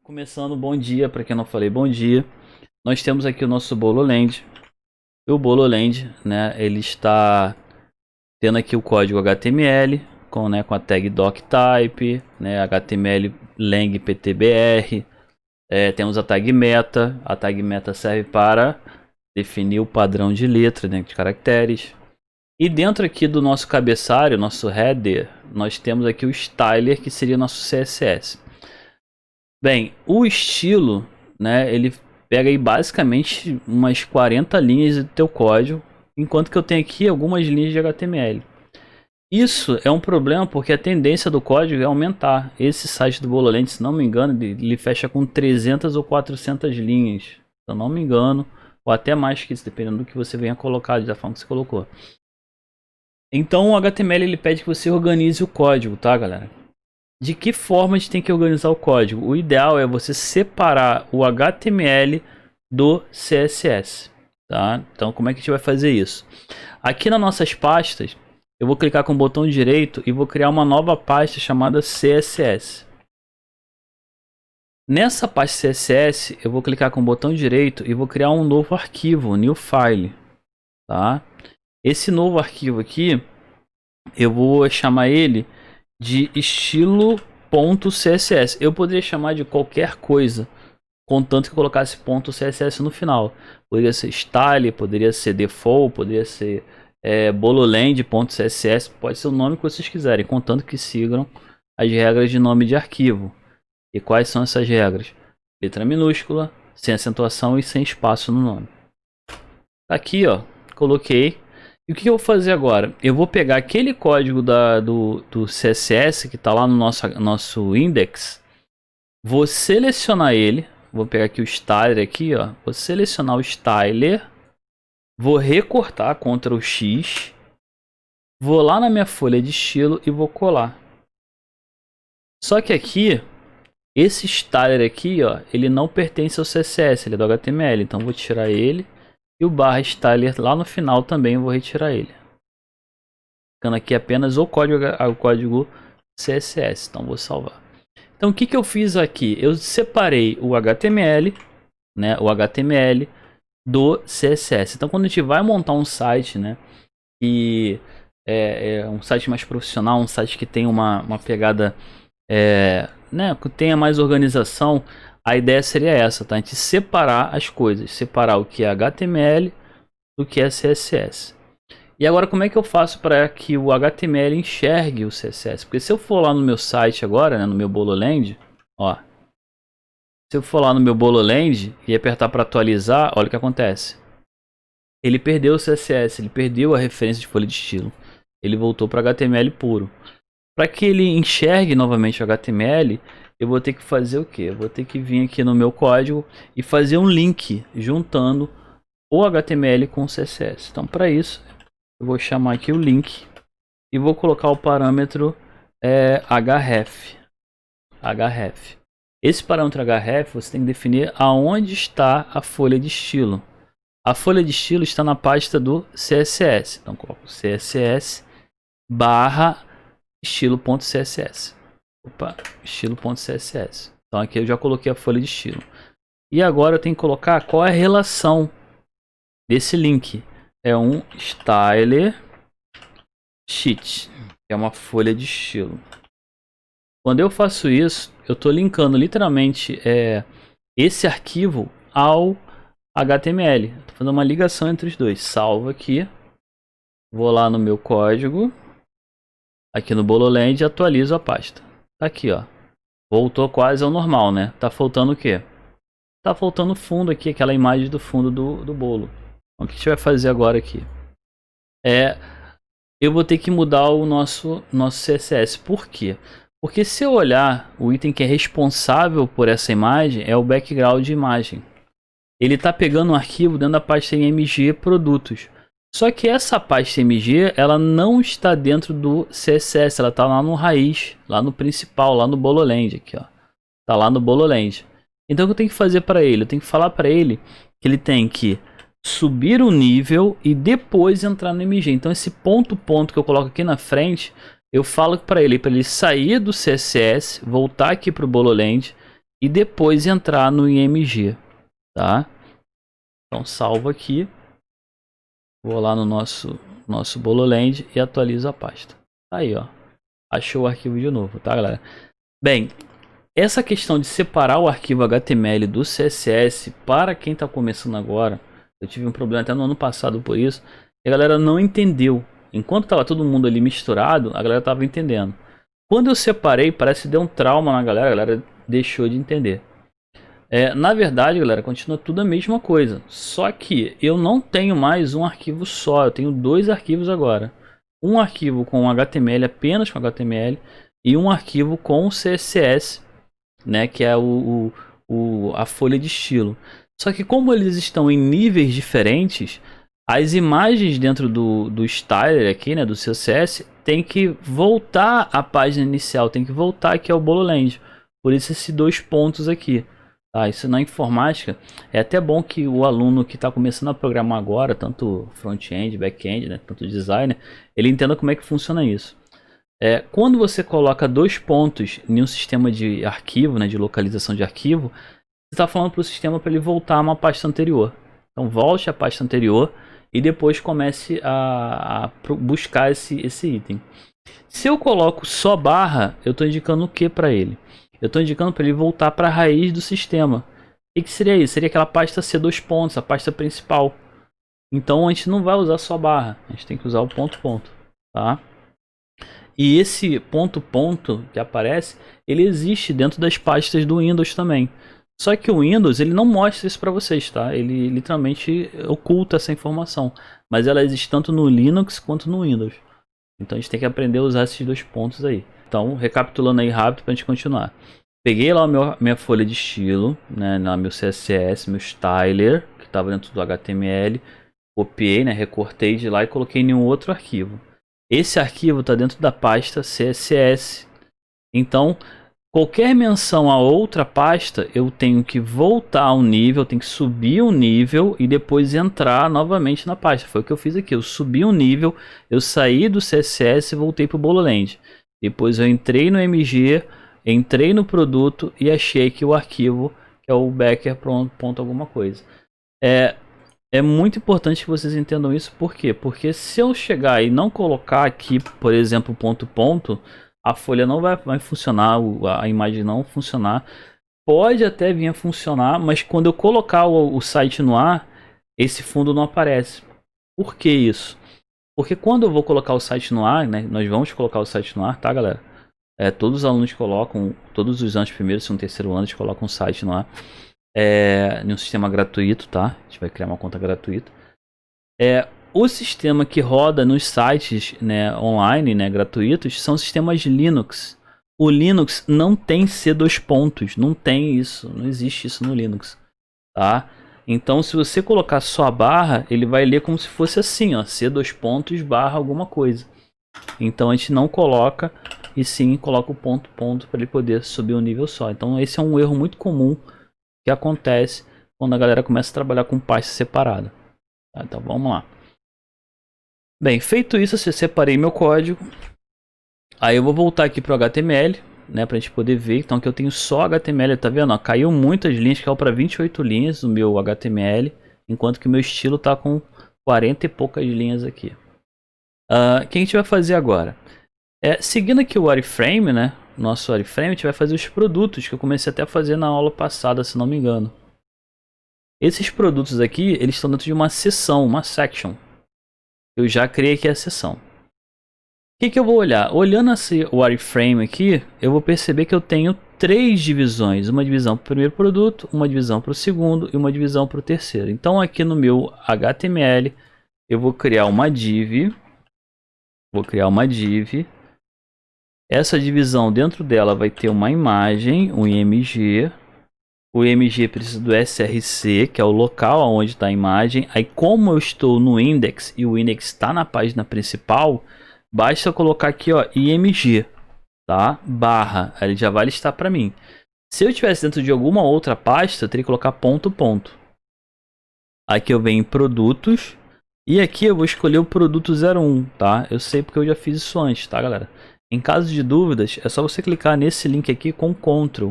Começando, bom dia, para quem não falei bom dia. Nós temos aqui o nosso Bololand. E o Bololand, né, ele está tendo aqui o código HTML com a tag doctype, né, HTML lang ptbr. Temos a tag meta. A tag meta serve para definir o padrão de letra, né, de caracteres. E dentro aqui do nosso cabeçalho, nosso header, nós temos aqui o styler, que seria nosso CSS. Bem, o estilo, né, ele pega aí basicamente umas 40 linhas do teu código, enquanto que eu tenho aqui algumas linhas de HTML. Isso é um problema porque a tendência do código é aumentar. Esse site do Bololand, se não me engano, ele fecha com 300 ou 400 linhas, se eu não me engano, ou até mais que isso, dependendo do que você venha colocar, da forma que você colocou. Então o HTML ele pede que você organize o código, tá, galera? De que forma a gente tem que organizar o código? O ideal é você separar o HTML do CSS, tá? Então como é que a gente vai fazer isso? Aqui nas nossas pastas, eu vou clicar com o botão direito e vou criar uma nova pasta chamada CSS. Nessa pasta CSS, eu vou clicar com o botão direito e vou criar um novo arquivo, new file, tá? Esse novo arquivo aqui, eu vou chamar ele de estilo.css. Eu poderia chamar de qualquer coisa, contanto que eu colocasse .css no final. Poderia ser style, poderia ser default, poderia ser bololand.css, pode ser o nome que vocês quiserem, contanto que sigam as regras de nome de arquivo. E quais são essas regras? Letra minúscula, sem acentuação e sem espaço no nome. Aqui, ó, coloquei. E o que eu vou fazer agora? Eu vou pegar aquele código do CSS que está lá no nosso index. Vou selecionar ele. Vou pegar aqui o styler aqui, ó. Vou selecionar o styler. Vou recortar, Ctrl X. Vou lá na minha folha de estilo e vou colar. Só que aqui, esse styler aqui, ó, ele não pertence ao CSS, ele é do HTML. Então vou tirar ele. E o barra styler lá no final também eu vou retirar ele. Ficando aqui apenas o código CSS. Então vou salvar. Então o que eu fiz aqui? Eu separei o HTML, né, o HTML do CSS. Então quando a gente vai montar um site, né, que é um site mais profissional, um site que tem uma pegada, né, que tenha mais organização, a ideia seria essa, tá? A gente separar as coisas, separar o que é HTML do que é CSS. E agora como é que eu faço para que o HTML enxergue o CSS? Porque se eu for lá no meu site agora, né, no meu Bololand, ó, se eu for lá no meu Bololand e apertar para atualizar, olha o que acontece. Ele perdeu o CSS, ele perdeu a referência de folha de estilo. Ele voltou para HTML puro. Para que ele enxergue novamente o HTML, eu vou ter que fazer o que? Eu vou ter que vir aqui no meu código e fazer um link juntando o HTML com o CSS. Então, para isso, eu vou chamar aqui o link e vou colocar o parâmetro href. Esse parâmetro href você tem que definir aonde está a folha de estilo. A folha de estilo está na pasta do CSS. Então, coloco CSS barra estilo.css. Opa, estilo.css. Então aqui eu já coloquei a folha de estilo. E agora eu tenho que colocar qual é a relação desse link. É um styler sheet, que é uma folha de estilo. Quando eu faço isso, eu estou linkando literalmente esse arquivo ao HTML. Estou fazendo uma ligação entre os dois. Salvo aqui. Vou lá no meu código. Aqui no Bololand e atualizo a pasta. Tá aqui, ó. Voltou quase ao normal, né? Tá faltando o quê? Tá faltando fundo aqui, aquela imagem do fundo do bolo. Então, o que a gente vai fazer agora aqui? Eu vou ter que mudar o nosso CSS. Por quê? Porque se eu olhar o item que é responsável por essa imagem, é o background de imagem. Ele tá pegando um arquivo dentro da pasta img produtos. Só que essa pasta MG, ela não está dentro do CSS, ela está lá no raiz, lá no principal, lá no Bololand, aqui, ó. Tá lá no Bololand. Então o que eu tenho que fazer para ele? Eu tenho que falar para ele que ele tem que subir o nível e depois entrar no MG. Então esse ponto que eu coloco aqui na frente, eu falo para ele sair do CSS, voltar aqui para o Bololand e depois entrar no IMG, tá? Então salvo aqui, vou lá no nosso Bololand e atualizo a pasta. Aí, ó, achou o arquivo de novo, tá, galera? Bem, essa questão de separar o arquivo HTML do CSS, para quem está começando agora, eu tive um problema até no ano passado por isso, e a galera não entendeu. Enquanto estava todo mundo ali misturado, a galera estava entendendo. Quando eu separei, parece que deu um trauma na galera, a galera deixou de entender. Na verdade, galera, continua tudo a mesma coisa. Só que eu não tenho mais um arquivo só, eu tenho dois arquivos agora. Um arquivo com HTML, apenas com HTML, e um arquivo com CSS, né, que é a folha de estilo. Só que como eles estão em níveis diferentes, as imagens dentro do styler aqui, né, do CSS, tem que voltar à página inicial, tem que voltar aqui ao Bololand. Por isso esses dois pontos aqui. Tá, isso na informática é até bom que o aluno que está começando a programar agora, tanto front-end, back-end, né, tanto designer, ele entenda como é que funciona isso. Quando você coloca dois pontos em um sistema de arquivo, né, de localização de arquivo, você está falando para o sistema para ele voltar a uma pasta anterior. Então volte à pasta anterior e depois comece a buscar esse item. Se eu coloco só barra, eu estou indicando o que para ele? Eu estou indicando para ele voltar para a raiz do sistema. O que seria isso? Seria aquela pasta C2 pontos, a pasta principal. Então a gente não vai usar só barra, a gente tem que usar o ponto ponto, tá? E esse ponto ponto que aparece, ele existe dentro das pastas do Windows também. Só que o Windows ele não mostra isso para vocês, tá? Ele literalmente oculta essa informação, mas ela existe tanto no Linux quanto no Windows. Então a gente tem que aprender a usar esses dois pontos aí. Então, recapitulando aí rápido para a gente continuar. Peguei lá minha folha de estilo, né, meu CSS, meu styler, que estava dentro do HTML. Copiei, né, recortei de lá e coloquei em um outro arquivo. Esse arquivo está dentro da pasta CSS. Então, qualquer menção a outra pasta, eu tenho que voltar um nível, tenho que subir um nível e depois entrar novamente na pasta. Foi o que eu fiz aqui. Eu subi um nível, eu saí do CSS e voltei para o Bololand. Depois eu entrei no MG, entrei no produto e achei aqui o arquivo, que é o Becker ponto alguma coisa. É muito importante que vocês entendam isso. Por quê? Porque se eu chegar e não colocar aqui, por exemplo, ponto ponto, a folha não vai funcionar, a imagem não funcionar. Pode até vir a funcionar, mas quando eu colocar o site no ar, esse fundo não aparece. Por que isso? Porque quando eu vou colocar o site no ar, né, nós vamos colocar o site no ar, tá, galera? Todos os alunos colocam, todos os anos primeiro, segundo, terceiro ano, eles colocam o site no ar. Em um sistema gratuito, tá? A gente vai criar uma conta gratuita. O sistema que roda nos sites, né, online, né, gratuitos, são sistemas Linux. O Linux não tem C2 pontos, não tem isso, não existe isso no Linux, tá? Então, se você colocar só a barra, ele vai ler como se fosse assim, ó, C2 pontos barra alguma coisa. Então, a gente não coloca, e sim coloca o ponto ponto para ele poder subir um nível só. Então, esse é um erro muito comum que acontece quando a galera começa a trabalhar com pasta separada. Tá, então, vamos lá. Bem, feito isso, eu separei meu código. Aí eu vou voltar aqui para o HTML, né, para a gente poder ver. Então aqui eu tenho só HTML, tá vendo? Ó, caiu muitas linhas, caiu para 28 linhas no meu HTML, enquanto que o meu estilo tá com 40 e poucas linhas aqui. O que a gente vai fazer agora? Seguindo aqui o wireframe, né, nosso wireframe, a gente vai fazer os produtos que eu comecei até a fazer na aula passada, se não me engano. Esses produtos aqui, eles estão dentro de uma seção, uma section. Eu já criei aqui a seção. O que eu vou olhar? Olhando esse wireframe aqui, eu vou perceber que eu tenho 3 divisões. Uma divisão para o primeiro produto, uma divisão para o segundo e uma divisão para o terceiro. Então aqui no meu HTML, eu vou criar uma div. Essa divisão, dentro dela vai ter uma imagem, um IMG. O IMG precisa do src, que é o local onde está a imagem. Aí como eu estou no index e o index está na página principal, basta colocar aqui, ó, IMG, tá? Barra, ele já vai listar para mim. Se eu estivesse dentro de alguma outra pasta, eu teria que colocar ponto ponto. Aqui eu venho em produtos e aqui eu vou escolher o produto 01, tá? Eu sei porque eu já fiz isso antes, tá, galera? Em caso de dúvidas, é só você clicar nesse link aqui com Ctrl.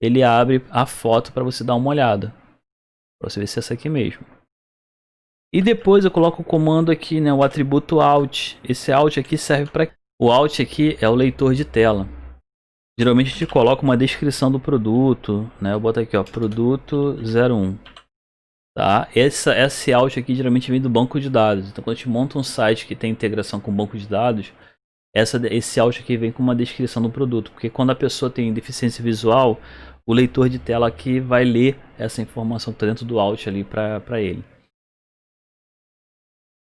ele abre a foto para você dar uma olhada, para você ver se é essa aqui mesmo. E depois eu coloco o comando aqui, né, o atributo alt. Esse alt aqui serve para... O alt aqui é o leitor de tela. Geralmente a gente coloca uma descrição do produto, né? Eu boto aqui, ó, produto 01. Tá? Esse alt aqui geralmente vem do banco de dados. Então quando a gente monta um site que tem integração com o banco de dados, esse alt aqui vem com uma descrição do produto. Porque quando a pessoa tem deficiência visual, o leitor de tela aqui vai ler essa informação que está dentro do alt ali para ele.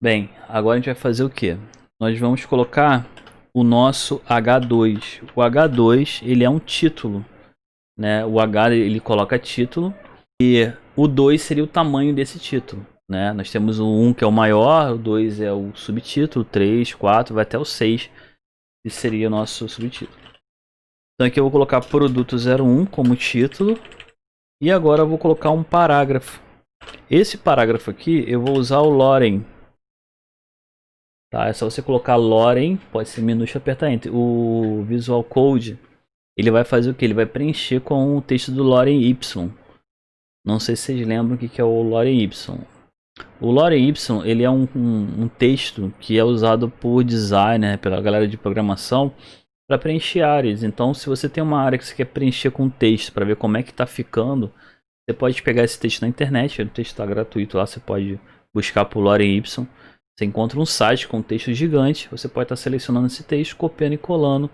Bem, agora a gente vai fazer o que? Nós vamos colocar o nosso H2. O H2 ele é um título, né? O H ele coloca título e o 2 seria o tamanho desse título, né? Nós temos o 1 que é o maior, o 2 é o subtítulo, 3, 4, vai até o 6, que seria o nosso subtítulo. Então aqui eu vou colocar produto 01 como título e agora eu vou colocar um parágrafo. Esse parágrafo aqui eu vou usar o Loren. Tá, é só você colocar Loren, pode ser minúsculo, apertar Enter. O Visual Code, ele vai fazer o que? Ele vai preencher com o texto do Loren Y. Não sei se vocês lembram o que é o Loren Y. O Loren Y, ele é um texto que é usado por designer, pela galera de programação, para preencher áreas. Então, se você tem uma área que você quer preencher com texto, para ver como é que está ficando, você pode pegar esse texto na internet, o texto está gratuito lá, você pode buscar por Loren Y. Você encontra um site com um texto gigante, você pode estar selecionando esse texto, copiando e colando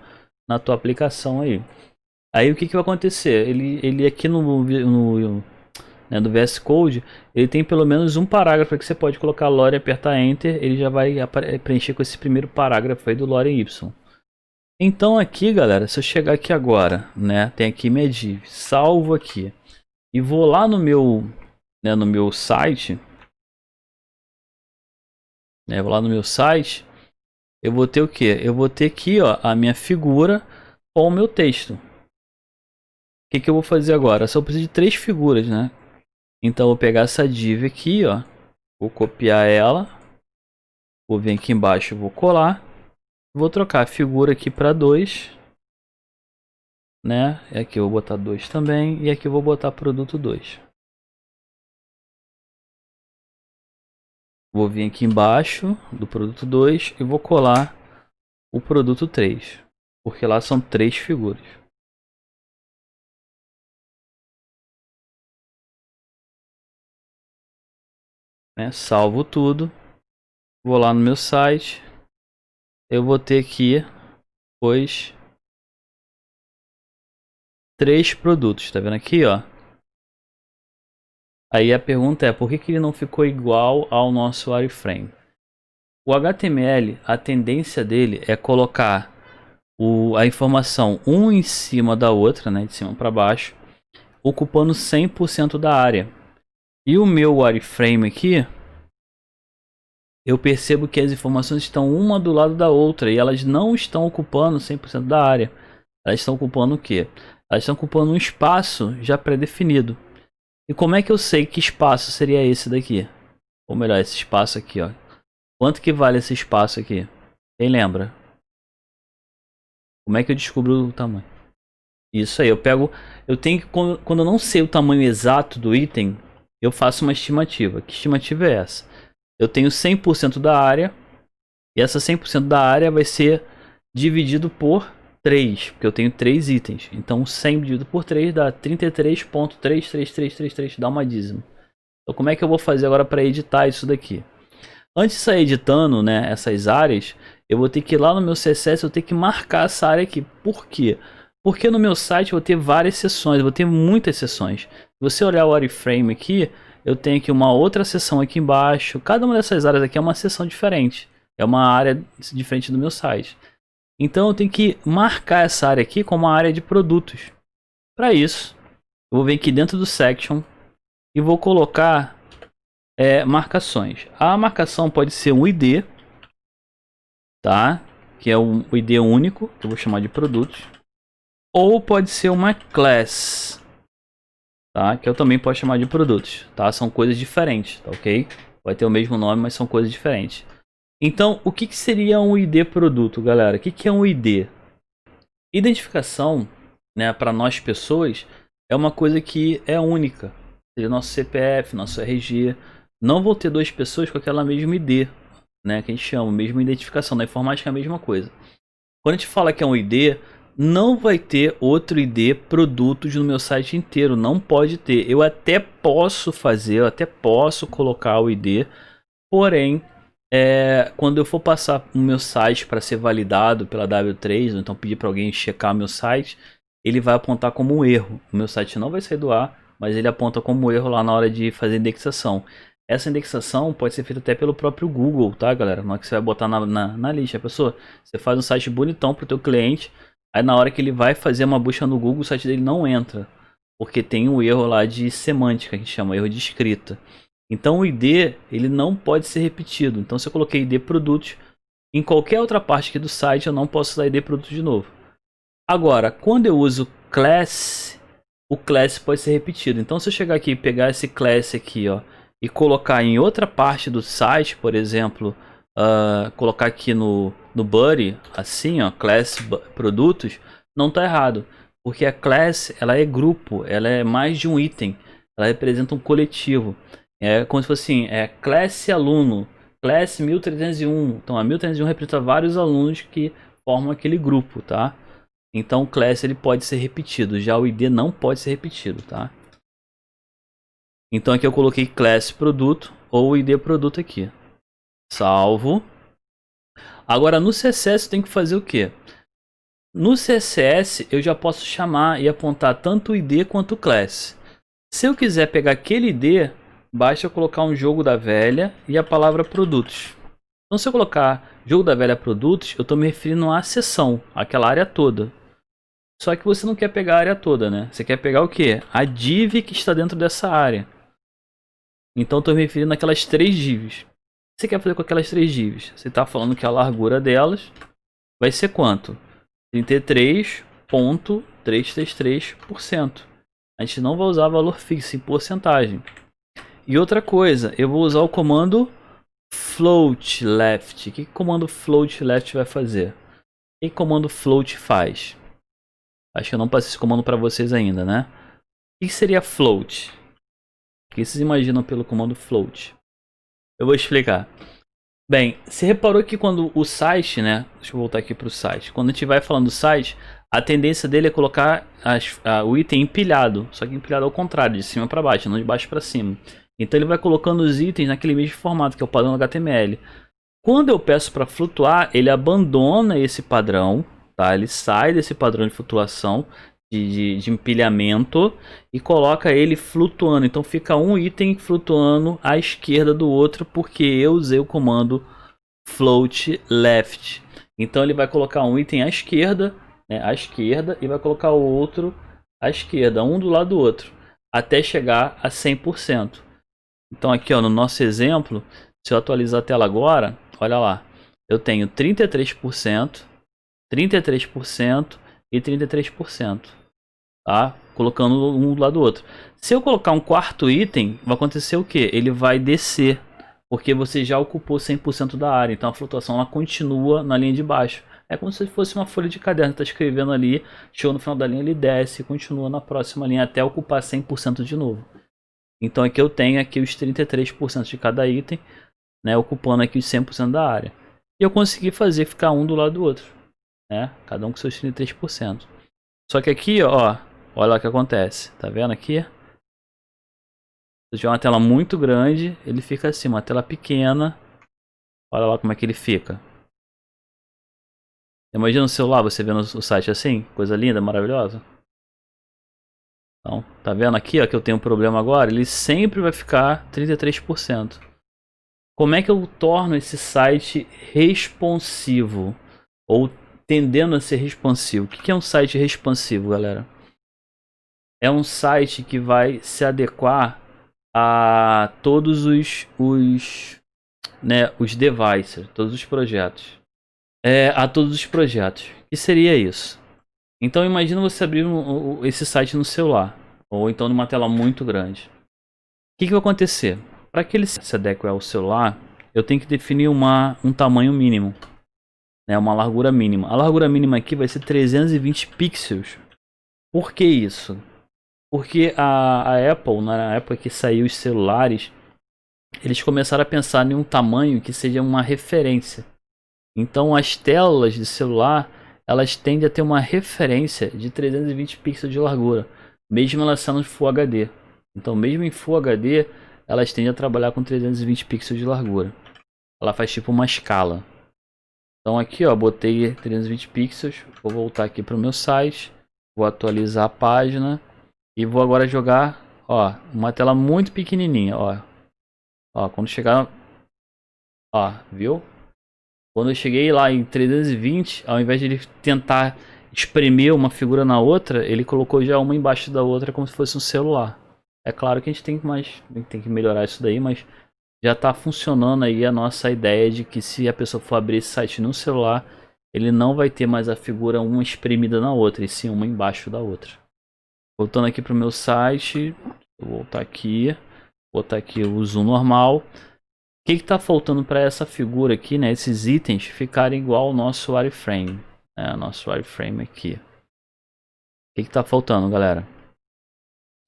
na tua aplicação aí. Aí o que vai acontecer? Ele aqui no VS Code, ele tem pelo menos um parágrafo que você pode colocar Loren e apertar Enter, ele já vai preencher com esse primeiro parágrafo aí do Loren Y. Então aqui, galera, se eu chegar aqui agora, né, tem aqui minha div, salvo aqui e vou lá no meu site. Vou lá no meu site, eu vou ter o que? Eu vou ter aqui, ó, a minha figura com o meu texto. O que eu vou fazer agora? Só preciso de 3 figuras, né? Então eu vou pegar essa div aqui, ó, vou copiar ela, vou vir aqui embaixo, vou colar, vou trocar a figura aqui para 2, né? E aqui eu vou botar 2 também, e aqui eu vou botar produto 2. Vou vir aqui embaixo do produto 2 e vou colar o produto 3, porque lá são 3 figuras. Salvo tudo, vou lá no meu site, eu vou ter aqui os 3 produtos, tá vendo aqui, ó? Aí a pergunta é, por que ele não ficou igual ao nosso wireframe? O HTML, a tendência dele é colocar a informação um em cima da outra, né, de cima para baixo, ocupando 100% da área. E o meu wireframe aqui, eu percebo que as informações estão uma do lado da outra e elas não estão ocupando 100% da área. Elas estão ocupando o quê? Elas estão ocupando um espaço já pré-definido. E como é que eu sei que espaço seria esse daqui? Ou melhor, esse espaço aqui, ó. Quanto que vale esse espaço aqui? Quem lembra? Como é que eu descubro o tamanho? Isso aí, eu tenho que, quando eu não sei o tamanho exato do item, eu faço uma estimativa. Que estimativa é essa? Eu tenho 100% da área, e essa 100% da área vai ser dividido por 3, porque eu tenho 3 itens. Então 100 dividido por 3 dá 33.33333, dá uma dízima. Então como é que eu vou fazer agora para editar isso daqui? Antes de sair editando, né, essas áreas, eu vou ter que ir lá no meu CSS, eu vou ter que marcar essa área aqui. Por quê? Porque no meu site eu vou ter várias seções, eu vou ter muitas seções. Se você olhar o wireframe aqui, eu tenho aqui uma outra seção aqui embaixo. Cada uma dessas áreas aqui é uma seção diferente. É uma área diferente do meu site. Então eu tenho que marcar essa área aqui como uma área de produtos. Para isso, eu vou vir aqui dentro do section e vou colocar marcações. A marcação pode ser um ID, tá? Que é um ID único, que eu vou chamar de produtos. Ou pode ser uma class, tá? Que eu também posso chamar de produtos, tá? São coisas diferentes, tá, ok? Vai ter o mesmo nome, mas são coisas diferentes. Então, o que seria um ID produto, galera? O que é um ID? Identificação, né, para nós pessoas, é uma coisa que é única. Ou seja, nosso CPF, nosso RG. Não vou ter duas pessoas com aquela mesma ID, né? Que a gente chama, mesma identificação. Na informática é a mesma coisa. Quando a gente fala que é um ID, não vai ter outro ID produtos no meu site inteiro. Não pode ter. Eu até posso fazer, eu até posso colocar o ID. Porém, quando eu for passar o meu site para ser validado pela W3, ou então pedir para alguém checar o meu site, ele vai apontar como um erro. O meu site não vai sair do ar, mas ele aponta como erro lá na hora de fazer indexação. Essa indexação pode ser feita até pelo próprio Google, tá, galera? Na hora que você vai botar na lista, a pessoa, você faz um site bonitão para o teu cliente, aí na hora que ele vai fazer uma busca no Google, o site dele não entra, porque tem um erro lá de semântica, que a gente chama erro de escrita. Então o ID ele não pode ser repetido. Então se eu coloquei ID produtos, em qualquer outra parte aqui do site eu não posso usar ID produtos de novo. Agora, quando eu uso class, o class pode ser repetido. Então se eu chegar aqui e pegar esse class aqui, ó, e colocar em outra parte do site, por exemplo, colocar aqui no body, assim, ó, class produtos, não está errado, porque a class ela é grupo, ela é mais de um item, ela representa um coletivo. É como se fosse assim, classe aluno, classe 1301. Então a 1301 representa vários alunos que formam aquele grupo, tá? Então o class ele pode ser repetido, já o ID não pode ser repetido, tá? Então aqui eu coloquei class produto ou ID produto aqui. Salvo. Agora no CSS eu tenho que fazer o quê? No CSS eu já posso chamar e apontar tanto o ID quanto o class. Se eu quiser pegar aquele ID, basta eu colocar um jogo da velha e a palavra produtos. Então se eu colocar jogo da velha produtos, eu estou me referindo à seção, aquela área toda. Só que você não quer pegar a área toda, né? Você quer pegar o quê? A div que está dentro dessa área. Então estou me referindo àquelas 3 divs. O que você quer fazer com aquelas 3 divs? Você está falando que a largura delas vai ser quanto? 33,333%. A gente não vai usar valor fixo em porcentagem. E outra coisa, eu vou usar o comando float left. O que o comando float left vai fazer? O que o comando float faz? Acho que eu não passei esse comando para vocês ainda, né? O que seria float? O que vocês imaginam pelo comando float? Eu vou explicar. Bem, você reparou que quando o site, né? Deixa eu voltar aqui para o site. Quando a gente vai falando do site, a tendência dele é colocar o item empilhado. Só que empilhado ao contrário, de cima para baixo, não de baixo para cima. Então ele vai colocando os itens naquele mesmo formato, que é o padrão HTML. Quando eu peço para flutuar, ele abandona esse padrão, tá? Ele sai desse padrão de flutuação, de empilhamento, e coloca ele flutuando. Então fica um item flutuando à esquerda do outro, porque eu usei o comando float left. Então ele vai colocar um item à esquerda, né, e vai colocar o outro à esquerda, um do lado do outro, até chegar a 100%. Então aqui, ó, no nosso exemplo, se eu atualizar a tela agora, olha lá, eu tenho 33%, 33% e 33%, tá? Colocando um do lado do outro. Se eu colocar um quarto item, vai acontecer o que? Ele vai descer, porque você já ocupou 100% da área, então a flutuação ela continua na linha de baixo. É como se fosse uma folha de caderno, está escrevendo ali, chegou no final da linha, ele desce e continua na próxima linha até ocupar 100% de novo. Então aqui eu tenho aqui os 33% de cada item, né, ocupando aqui os 100% da área. E eu consegui fazer ficar um do lado do outro, né, cada um com seus 33%. Só que aqui, ó, olha lá o que acontece. Tá vendo aqui? Se tiver uma tela muito grande, ele fica assim, uma tela pequena. Olha lá como é que ele fica. Imagina no celular você vendo o site assim, coisa linda, maravilhosa. Então, tá vendo aqui, ó, que eu tenho um problema agora? Ele sempre vai ficar 33%. Como é que eu torno esse site responsivo? Ou tendendo a ser responsivo? O que é um site responsivo, galera? É um site que vai se adequar a todos os devices, todos os projetos. A todos os projetos. O que seria isso? Então imagina você abrir esse site no celular, ou então numa tela muito grande. O que vai acontecer? Para que ele se adeque ao celular, eu tenho que definir um tamanho mínimo, né, uma largura mínima. A largura mínima aqui vai ser 320 pixels. Por que isso? Porque a Apple, na época que saiu os celulares, eles começaram a pensar em um tamanho que seja uma referência. Então as telas de celular, elas tendem a ter uma referência de 320 pixels de largura, mesmo elas sendo Full HD. Então mesmo em Full HD, elas tendem a trabalhar com 320 pixels de largura. Ela faz tipo uma escala. Então aqui ó, botei 320 pixels, vou voltar aqui para o meu site, vou atualizar a página e vou agora jogar, ó, uma tela muito pequenininha, ó. Ó, quando chegar, ó, viu? Quando eu cheguei lá em 320, ao invés de ele tentar espremer uma figura na outra, ele colocou já uma embaixo da outra como se fosse um celular. É claro que a gente tem que melhorar isso daí, mas já está funcionando aí a nossa ideia de que se a pessoa for abrir esse site no celular, ele não vai ter mais a figura uma espremida na outra, e sim uma embaixo da outra. Voltando aqui para o meu site, vou voltar aqui, botar aqui o zoom normal. O que está faltando para essa figura aqui, né? Esses itens ficarem igual ao nosso wireframe, né? Nosso wireframe aqui. O que está faltando, galera?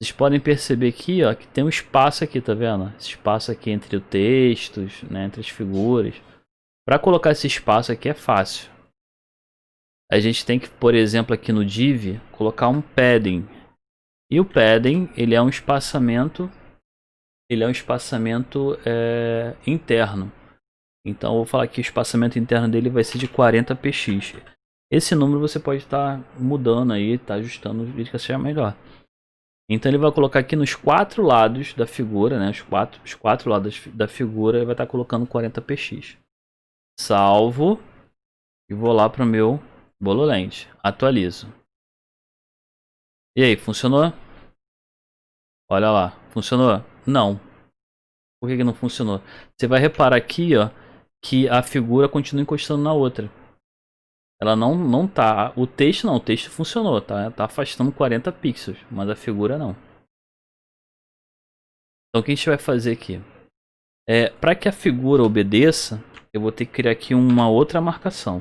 Vocês podem perceber aqui, ó, que tem um espaço aqui, tá vendo? Esse espaço aqui entre os textos, né? Entre as figuras. Para colocar esse espaço aqui é fácil. A gente tem que, por exemplo, aqui no div, colocar um padding. E o padding, ele é um espaçamento. Ele é um espaçamento interno. Então eu vou falar que o espaçamento interno dele vai ser de 40 px. Esse número você pode estar mudando aí, tá ajustando o jeito que você achar melhor. Então ele vai colocar aqui nos 4 lados da figura, né? Os quatro lados da figura, ele vai estar colocando 40 px. Salvo e vou lá para o meu Bololente. Atualizo. E aí, funcionou? Olha lá, funcionou? Não. Por que não funcionou? Você vai reparar aqui, ó, que a figura continua encostando na outra. Ela não tá. O texto não, o texto funcionou, tá? Tá afastando 40 pixels, mas a figura não. Então o que a gente vai fazer aqui? Para que a figura obedeça, eu vou ter que criar aqui uma outra marcação.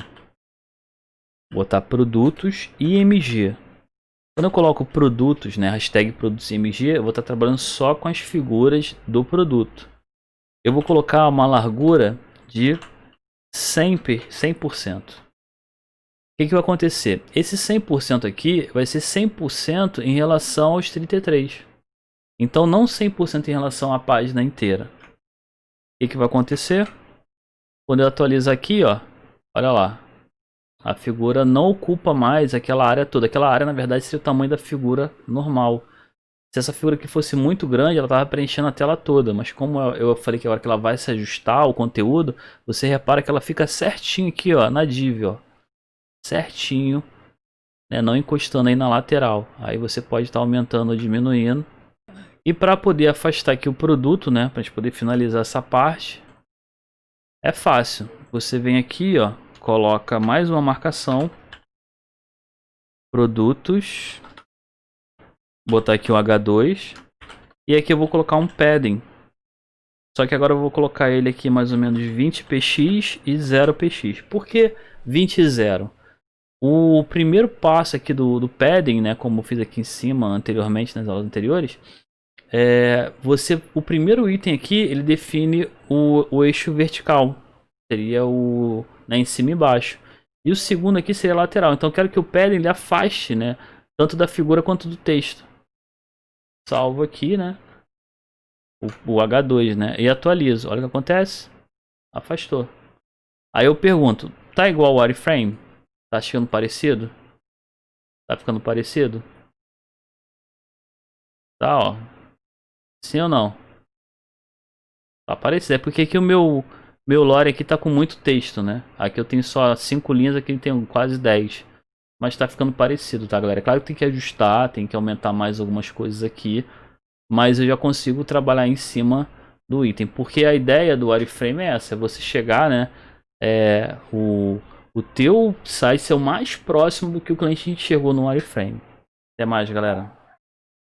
Botar produtos IMG. Quando eu coloco produtos, né, hashtag produtos IMG, eu vou estar trabalhando só com as figuras do produto. Eu vou colocar uma largura de 100%. O que vai acontecer? Esse 100% aqui vai ser 100% em relação aos 33. Então não 100% em relação à página inteira. O que vai acontecer? Quando eu atualizar aqui, ó, olha lá. A figura não ocupa mais aquela área toda. Aquela área, na verdade, seria o tamanho da figura normal. Se essa figura aqui fosse muito grande, ela estava preenchendo a tela toda. Mas como eu falei que a hora que ela vai se ajustar ao conteúdo, você repara que ela fica certinho aqui, ó, na div, ó. Certinho, né, não encostando aí na lateral. Aí você pode estar aumentando ou diminuindo. E para poder afastar aqui o produto, né, para a gente poder finalizar essa parte, é fácil. Você vem aqui, ó, coloca mais uma marcação, produtos, botar aqui o H2 e aqui eu vou colocar um padding. Só que agora eu vou colocar ele aqui mais ou menos 20 px e 0 px. Por que 20 e 0? O primeiro passo aqui do padding, né, como eu fiz aqui em cima anteriormente nas aulas anteriores, o primeiro item aqui ele define o eixo vertical, seria o, né, em cima e embaixo, e o segundo aqui seria lateral. Então eu quero que o padding ele afaste, né, tanto da figura quanto do texto. Salvo aqui, né, o H2, né, e atualizo. Olha o que acontece, afastou. Aí eu pergunto, tá igual o wireframe? Tá ficando parecido? Tá ficando parecido? Tá, ó. Sim ou não? Tá parecido. É porque aqui o meu lore aqui tá com muito texto, né? Aqui eu tenho só 5 linhas, aqui tem quase 10. Mas tá ficando parecido, tá, galera? Claro que tem que ajustar, tem que aumentar mais algumas coisas aqui. Mas eu já consigo trabalhar em cima do item. Porque a ideia do wireframe é essa. É você chegar, né? O teu site ser o mais próximo do que o cliente enxergou no wireframe. Até mais, galera.